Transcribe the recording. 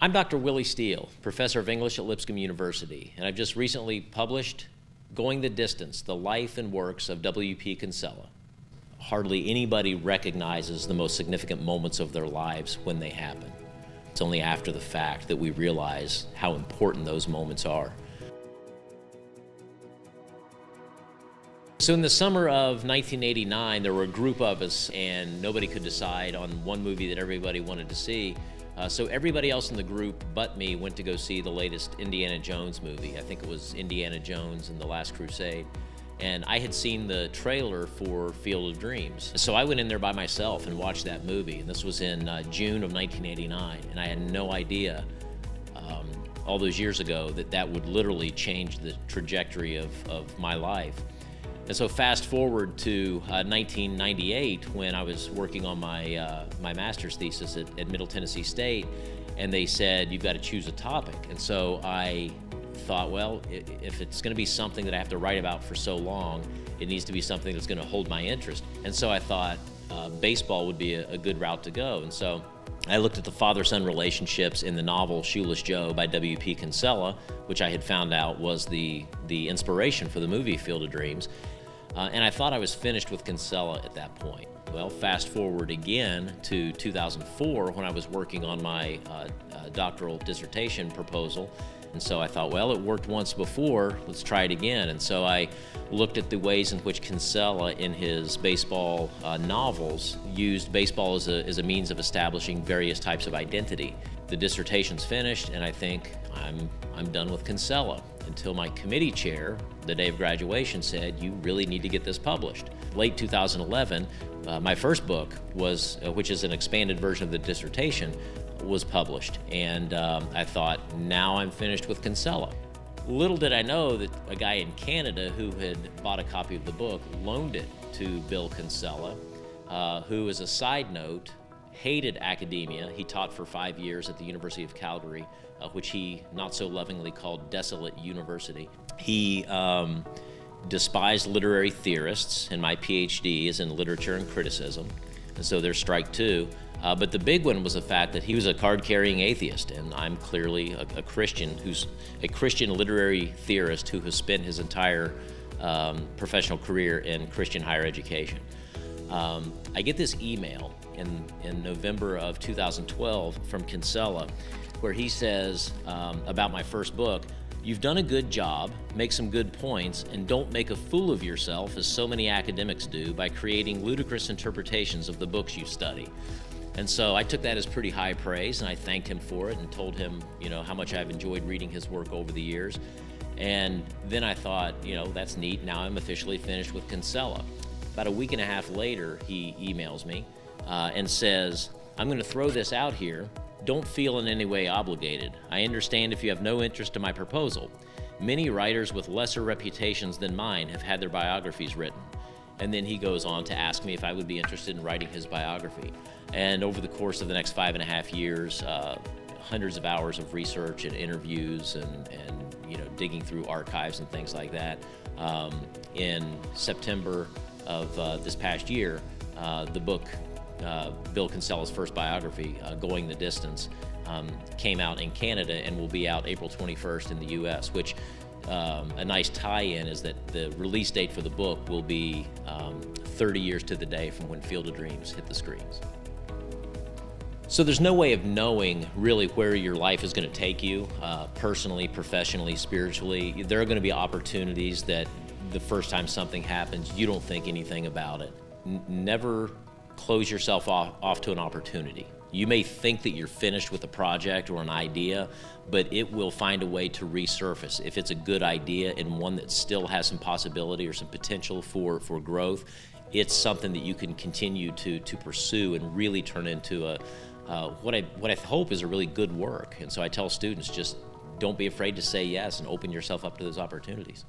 I'm Dr. Willie Steele, professor of English at Lipscomb University, and I've just recently published Going the Distance, the life and works of W.P. Kinsella. Hardly anybody recognizes the most significant moments of their lives when they happen. It's only after the fact that we realize how important those moments are. So in the summer of 1989, there were a group of us, and nobody could decide on one movie that everybody wanted to see. So everybody else in the group but me went to go see the latest Indiana Jones movie. I think it was Indiana Jones and the Last Crusade. And I had seen the trailer for Field of Dreams. So I went in there by myself and watched that movie. And this was in June of 1989. And I had no idea all those years ago that that would literally change the trajectory of my life. And so fast forward to 1998, when I was working on my master's thesis at Middle Tennessee State, and they said, you've got to choose a topic. And so I thought, well, if it's going to be something that I have to write about for so long, it needs to be something that's going to hold my interest. And so I thought baseball would be a good route to go. And so I looked at the father-son relationships in the novel Shoeless Joe by W.P. Kinsella, which I had found out was the inspiration for the movie Field of Dreams. And I thought I was finished with Kinsella at that point. Well, fast forward again to 2004 when I was working on my doctoral dissertation proposal. And so I thought, well, it worked once before, let's try it again. And so I looked at the ways in which Kinsella, in his baseball novels, used baseball as a means of establishing various types of identity. The dissertation's finished, and I think I'm done with Kinsella, until my committee chair, the day of graduation, said, you really need to get this published. Late 2011, my first book was, which is an expanded version of the dissertation, was published. And I thought, now I'm finished with Kinsella. Little did I know that a guy in Canada who had bought a copy of the book loaned it to Bill Kinsella, who, as a side note, hated academia. He taught for 5 years at the University of Calgary, which he not so lovingly called Desolate University. He despised literary theorists, and my PhD is in literature and criticism, and so there's strike two. But the big one was the fact that he was a card-carrying atheist, and I'm clearly a Christian who's a Christian literary theorist who has spent his entire professional career in Christian higher education. I get this email in November of 2012 from Kinsella, where he says about my first book, you've done a good job, make some good points, and don't make a fool of yourself as so many academics do by creating ludicrous interpretations of the books you study. And so I took that as pretty high praise, and I thanked him for it and told him, how much I've enjoyed reading his work over the years. And then I thought, that's neat. Now I'm officially finished with Kinsella. About a week and a half later, he emails me and says, I'm going to throw this out here. Don't feel in any way obligated. I understand if you have no interest in my proposal. Many writers with lesser reputations than mine have had their biographies written. And then he goes on to ask me if I would be interested in writing his biography. And over the course of the next 5.5 years, hundreds of hours of research and interviews and digging through archives and things like that. In September of this past year, the book, Bill Kinsella's first biography, Going the Distance, came out in Canada and will be out April 21st in the US, which a nice tie-in is that the release date for the book will be 30 years to the day from when Field of Dreams hit the screens. So there's no way of knowing really where your life is going to take you, personally, professionally, spiritually. There are going to be opportunities that the first time something happens, you don't think anything about it. Never close yourself off to an opportunity. You may think that you're finished with a project or an idea, but it will find a way to resurface. If it's a good idea and one that still has some possibility or some potential for growth, it's something that you can continue to pursue and really turn into what I hope is a really good work. And so I tell students, just don't be afraid to say yes and open yourself up to those opportunities.